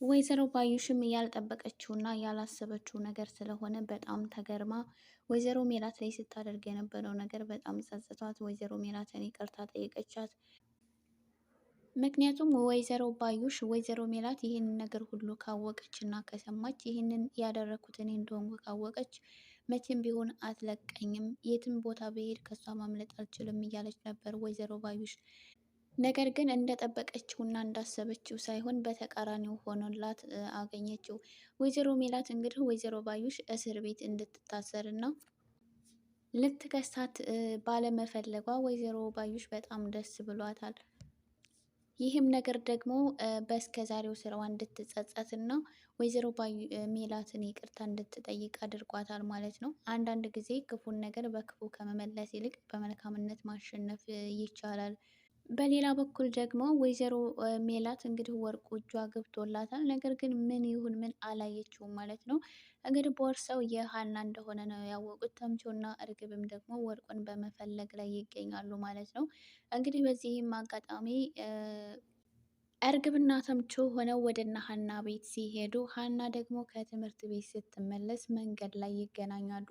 ወይዘሮ ባዩሽም ያልጠበቀችውና ያላሰበችው ነገር ስለሆነ በጣም ተገርማ ወይዘሮ ሜላት ላይ ስታደርግ የነበረው ነገር በጣም ጸጽቷት ወይዘሮ ሜላትን ይቅርታ ጠየቀቻት። ምክንያቱም ወይዘሮ ባዩሽ ወይዘሮ ሜላት ይህንን ነገር ሁሉ ካወቀች እና ከሰማች ይህንን ያደረኩት እኔ እንደሆንኩ ካወቀች መቼም ቢሆን አትለቀኝም፣ የትም ቦታ ብሄድ ከሷ ማምለጥ አልችልም እያለች ነበር ወይዘሮ ባዩሽ። ነገር ግን እንደጠበቀችውና እንዳሰበችው ሳይሆን በተቃራኒው ሆኖላት አገኘችው። ወይዘሮ ሜላት እንግዲህ ወይዘሮ ባዩሽ እስር ቤት እንድትታሰር እና ልትከሳት ባለመፈለጓ ወይዘሮ ባዩሽ በጣም ደስ ብሏታል። ይህም ነገር ደግሞ በስከ ዛሬው ስራዋ እንድትጸጸት እና ወይዘሮ ሜላትን ይቅርታ እንድትጠይቅ አድርጓታል ማለት ነው። አንዳንድ ጊዜ ክፉን ነገር በክፉ ከመመለስ ይልቅ በመልካምነት ማሸነፍ ይቻላል። በሌላ በኩል ደግሞ ወይዘሮ ሜላት እንግዲህ ወርቁ እጇ ገብቶላታል። ነገር ግን ምን ይሁን ምን አላየችውም ማለት ነው። እንግዲህ ቦርሳው የሀና እንደሆነ ነው ያወቁት። ተምቾና እርግብም ደግሞ ወርቁን በመፈለግ ላይ ይገኛሉ ማለት ነው። እንግዲህ በዚህም አጋጣሚ እርግብና ተምቾ ሆነው ወደ እነ ሀና ቤት ሲሄዱ ሀና ደግሞ ከትምህርት ቤት ስትመለስ መንገድ ላይ ይገናኛሉ።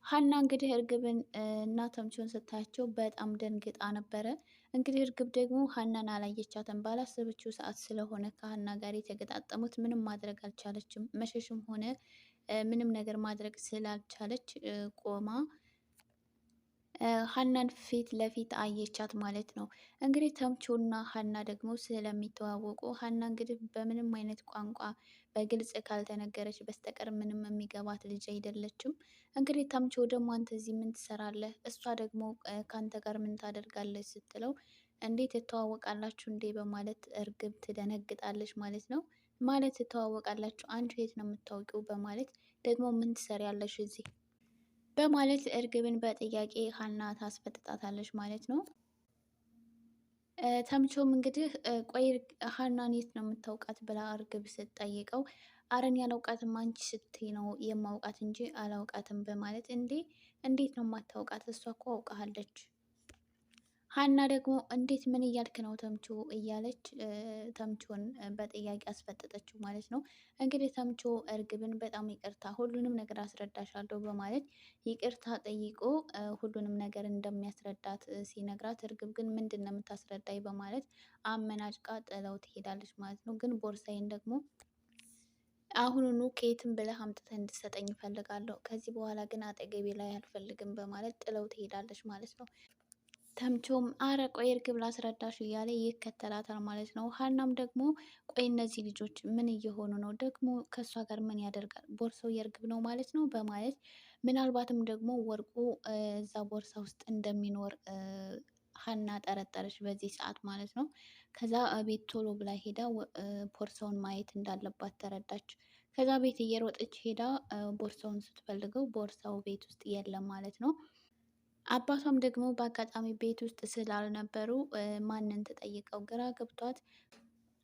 ሀና እንግዲህ እርግብን እና ተምቾን ስታያቸው በጣም ደንግጣ ነበረ። እንግዲህ እርግብ ደግሞ ሀናን አላየቻትም። ባላሰበችው ሰዓት ስለሆነ ከሀና ጋር የተገጣጠሙት ምንም ማድረግ አልቻለችም። መሸሽም ሆነ ምንም ነገር ማድረግ ስላልቻለች ቆማ ሀናን ፊት ለፊት አየቻት ማለት ነው። እንግዲህ ተምቾና ሀና ደግሞ ስለሚተዋወቁ ሀና እንግዲህ በምንም አይነት ቋንቋ በግልጽ ካልተነገረች በስተቀር ምንም የሚገባት ልጅ አይደለችም። እንግዲህ ተምቾ ደግሞ አንተ እዚህ ምን ትሰራለህ? እሷ ደግሞ ከአንተ ጋር ምን ታደርጋለች ስትለው እንዴት ትተዋወቃላችሁ እንዴ? በማለት እርግብ ትደነግጣለች ማለት ነው። ማለት ትተዋወቃላችሁ? አንቺ የት ነው የምታውቂው? በማለት ደግሞ ምን ትሰሪያለሽ እዚህ? በማለት እርግብን በጥያቄ ሀና ታስፈጥጣታለች ማለት ነው። ተምቾም እንግዲህ ቆይ ሀናን የት ነው የምታውቃት ብላ እርግብ ስትጠይቀው አረን ያላውቃትም አንቺ ስትይ ነው የማውቃት እንጂ አላውቃትም በማለት እንዴት ነው የማታውቃት? እሷ እኮ አውቃሃለች። ሀና ደግሞ እንዴት ምን እያልክ ነው ተምቾ? እያለች ተምቾን በጥያቄ አስፈጠጠችው ማለት ነው። እንግዲህ ተምቾ እርግብን በጣም ይቅርታ ሁሉንም ነገር አስረዳሻለሁ በማለት ይቅርታ ጠይቆ ሁሉንም ነገር እንደሚያስረዳት ሲነግራት እርግብ ግን ምንድን ነው የምታስረዳኝ በማለት አመናጭቃ ጥለው ትሄዳለች ማለት ነው። ግን ቦርሳዬን ደግሞ አሁኑኑ ከየትም ብለህ አምጥተህ እንድትሰጠኝ እፈልጋለሁ። ከዚህ በኋላ ግን አጠገቤ ላይ አልፈልግም በማለት ጥለው ትሄዳለች ማለት ነው። ተምቾም አረ ቆይ እርግብ ላስረዳሽ እያለ ይከተላታል ማለት ነው። ሀናም ደግሞ ቆይ እነዚህ ልጆች ምን እየሆኑ ነው? ደግሞ ከእሷ ጋር ምን ያደርጋል? ቦርሳው የእርግብ ነው ማለት ነው በማለት ምናልባትም ደግሞ ወርቁ እዛ ቦርሳ ውስጥ እንደሚኖር ሀና ጠረጠረች በዚህ ሰዓት ማለት ነው። ከዛ ቤት ቶሎ ብላ ሄዳ ቦርሳውን ማየት እንዳለባት ተረዳች። ከዛ ቤት እየሮጠች ሄዳ ቦርሳውን ስትፈልገው ቦርሳው ቤት ውስጥ የለም ማለት ነው። አባቷም ደግሞ በአጋጣሚ ቤት ውስጥ ስላልነበሩ ማንን ትጠይቀው ግራ ገብቷት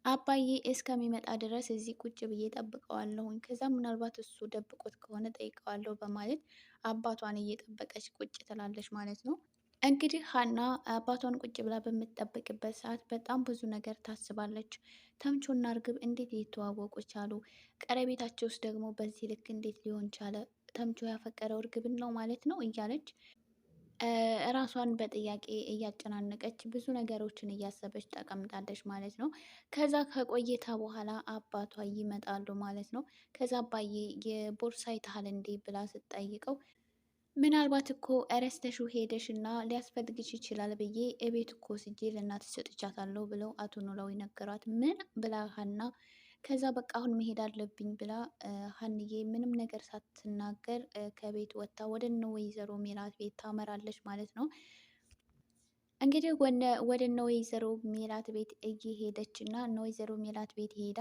አባዬ እስከሚመጣ ድረስ እዚህ ቁጭ ብዬ ጠብቀዋለሁኝ፣ ከዛ ምናልባት እሱ ደብቆት ከሆነ ጠይቀዋለሁ በማለት አባቷን እየጠበቀች ቁጭ ትላለች ማለት ነው። እንግዲህ ሀና አባቷን ቁጭ ብላ በምትጠብቅበት ሰዓት በጣም ብዙ ነገር ታስባለች። ተምቾና እርግብ እንዴት ሊተዋወቁ ቻሉ? ቀረቤታቸው ውስጥ ደግሞ በዚህ ልክ እንዴት ሊሆን ቻለ? ተምቾ ያፈቀረው እርግብን ነው ማለት ነው እያለች ራሷን በጥያቄ እያጨናነቀች ብዙ ነገሮችን እያሰበች ተቀምጣለች ማለት ነው። ከዛ ከቆይታ በኋላ አባቷ ይመጣሉ ማለት ነው። ከዛ አባዬ የቦርሳ አይተሃል እንዴ ብላ ስትጠይቀው ምናልባት እኮ እረስተሹ ሄደሽ እና ሊያስፈልግሽ ይችላል ብዬ እቤት እኮ ስጄ ለእናትሽ ሰጥቻታለሁ ብለው አቶ ኖላዊ ነገሯት። ምን ብላ ሀና ከዛ በቃ አሁን መሄድ አለብኝ ብላ ሀንዬ ምንም ነገር ሳትናገር ከቤት ወጥታ ወደ እነ ወይዘሮ ሜላት ቤት ታመራለች ማለት ነው። እንግዲህ ወደ እነ ወይዘሮ ሜላት ቤት እየሄደች እና እነ ወይዘሮ ሜላት ቤት ሄዳ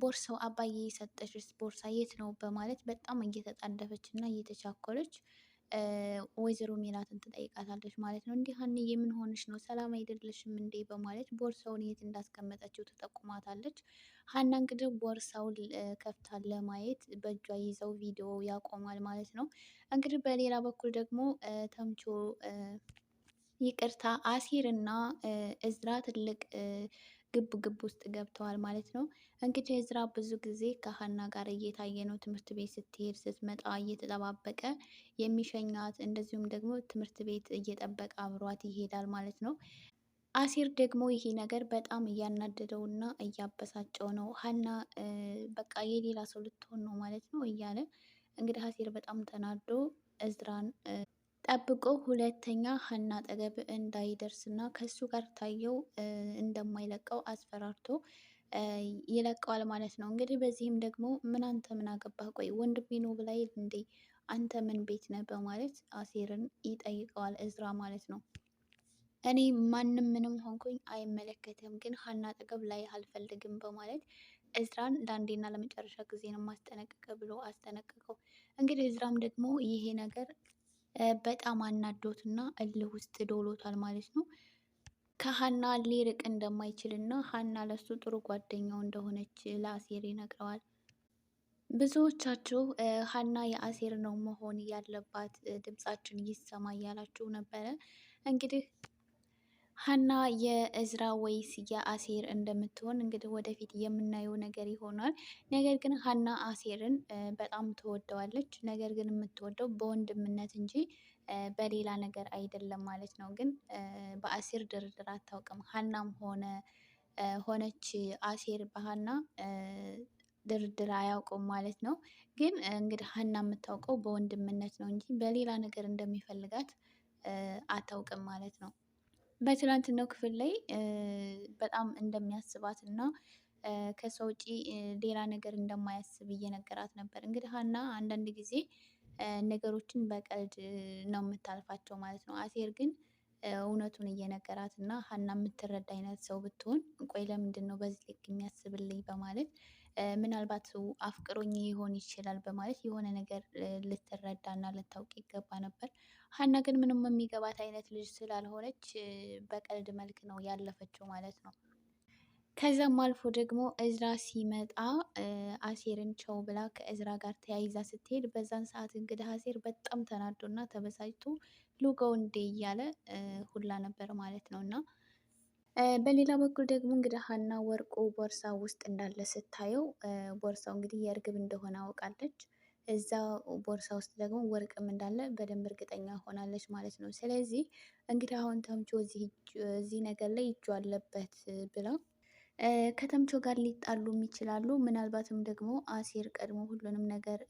ቦርሳው አባዬ የሰጠሽስ ቦርሳ የት ነው በማለት በጣም እየተጣደፈች እና እየተቻኮለች ወይዘሮ ሜላትን ትጠይቃታለች ማለት ነው። እንዲህ ሀንዬ ምን ሆነሽ ነው? ሰላም አይደለሽም እንዴ? በማለት ቦርሳውን የት እንዳስቀመጠችው ትጠቁማታለች። ሀና እንግዲህ ቦርሳውን ከፍታ ለማየት በእጇ ይዘው ቪዲዮ ያቆማል ማለት ነው። እንግዲህ በሌላ በኩል ደግሞ ተምቾ ይቅርታ አሲር እና እዝራ ትልቅ ግብ ግብ ውስጥ ገብተዋል ማለት ነው። እንግዲህ እዝራ ብዙ ጊዜ ከሀና ጋር እየታየ ነው። ትምህርት ቤት ስትሄድ ስትመጣ እየተጠባበቀ የሚሸኛት እንደዚሁም ደግሞ ትምህርት ቤት እየጠበቀ አብሯት ይሄዳል ማለት ነው። አሲር ደግሞ ይሄ ነገር በጣም እያናደደው እና እያበሳጨው ነው። ሀና በቃ የሌላ ሰው ልትሆን ነው ማለት ነው እያለ እንግዲህ አሲር በጣም ተናዶ እዝራን ጠብቆ ሁለተኛ ሀና አጠገብ እንዳይደርስ እና ከሱ ጋር ታየው እንደማይለቀው አስፈራርቶ ይለቀዋል ማለት ነው። እንግዲህ በዚህም ደግሞ ምን አንተ ምን አገባህ? ቆይ ወንድሜ ነው ብላይ እንዴ አንተ ምን ቤት ነህ? በማለት አሲርን ይጠይቀዋል እዝራ ማለት ነው። እኔ ማንም ምንም ሆንኩኝ አይመለከትም፣ ግን ሀና አጠገብ ላይ አልፈልግም በማለት እዝራን ለአንዴና ለመጨረሻ ጊዜ ነው ማስጠነቀቀ ብሎ አስጠነቀቀው። እንግዲህ እዝራም ደግሞ ይሄ ነገር በጣም አናዶትና እልህ ውስጥ ዶሎታል ማለት ነው። ከሀና ሊርቅ እንደማይችል እና ሀና ለሱ ጥሩ ጓደኛው እንደሆነች ለአሴር ይነግረዋል። ብዙዎቻችሁ ሀና የአሴር ነው መሆን ያለባት፣ ድምጻችን ይሰማ እያላችሁ ነበረ። እንግዲህ ሀና የእዝራ ወይስ የአሴር እንደምትሆን እንግዲህ ወደፊት የምናየው ነገር ይሆናል። ነገር ግን ሀና አሴርን በጣም ትወደዋለች። ነገር ግን የምትወደው በወንድምነት እንጂ በሌላ ነገር አይደለም ማለት ነው። ግን በአሴር ድርድር አታውቅም። ሀናም ሆነች አሴር በሀና ድርድር አያውቁም ማለት ነው። ግን እንግዲህ ሀና የምታውቀው በወንድምነት ነው እንጂ በሌላ ነገር እንደሚፈልጋት አታውቅም ማለት ነው። በትላንትናው ክፍል ላይ በጣም እንደሚያስባት እና ከሰው ውጪ ሌላ ነገር እንደማያስብ እየነገራት ነበር። እንግዲህ ሀና አንዳንድ ጊዜ ነገሮችን በቀልድ ነው የምታልፋቸው ማለት ነው። አሴር ግን እውነቱን እየነገራት እና ሀና የምትረዳ አይነት ሰው ብትሆን ቆይ ለምንድን ነው በዚህ ልክ የሚያስብልኝ በማለት ምናልባት አፍቅሮኝ ሊሆን ይችላል በማለት የሆነ ነገር ልትረዳ እና ልታውቅ ይገባ ነበር። ሀና ግን ምንም የሚገባት አይነት ልጅ ስላልሆነች በቀልድ መልክ ነው ያለፈችው ማለት ነው። ከዛም አልፎ ደግሞ እዝራ ሲመጣ አሴርን ቸው ብላ ከእዝራ ጋር ተያይዛ ስትሄድ በዛን ሰዓት እንግዲህ አሴር በጣም ተናዶና ተበሳጭቶ ሉጋው እንዴ እያለ ሁላ ነበር ማለት ነው። እና በሌላ በኩል ደግሞ እንግዲህ ሀና ወርቁ ቦርሳ ውስጥ እንዳለ ስታየው ቦርሳው እንግዲህ የእርግብ እንደሆነ አውቃለች። እዛ ቦርሳ ውስጥ ደግሞ ወርቅም እንዳለ በደንብ እርግጠኛ ሆናለች ማለት ነው። ስለዚህ እንግዲህ አሁን ተምቾ እዚህ ነገር ላይ እጁ አለበት ብላ ከተምቾ ጋር ሊጣሉም ይችላሉ። ምናልባትም ደግሞ አሴር ቀድሞ ሁሉንም ነገር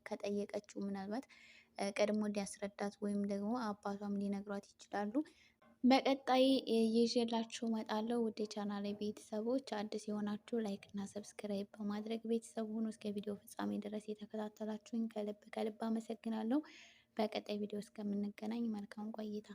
ከጠየቀችው ምናልባት ቀድሞ ሊያስረዳት ወይም ደግሞ አባቷም ሊነግሯት ይችላሉ። በቀጣይ ይዤላችሁ እመጣለሁ። ውድ የቻናሌ ቤተሰቦች አዲስ የሆናችሁ ላይክ እና ሰብስክራይብ በማድረግ ቤተሰብ ሁኑ። እስከ ቪዲዮ ፍጻሜ ድረስ የተከታተላችሁኝ ከልብ ከልብ አመሰግናለሁ። በቀጣይ ቪዲዮ እስከምንገናኝ መልካም ቆይታ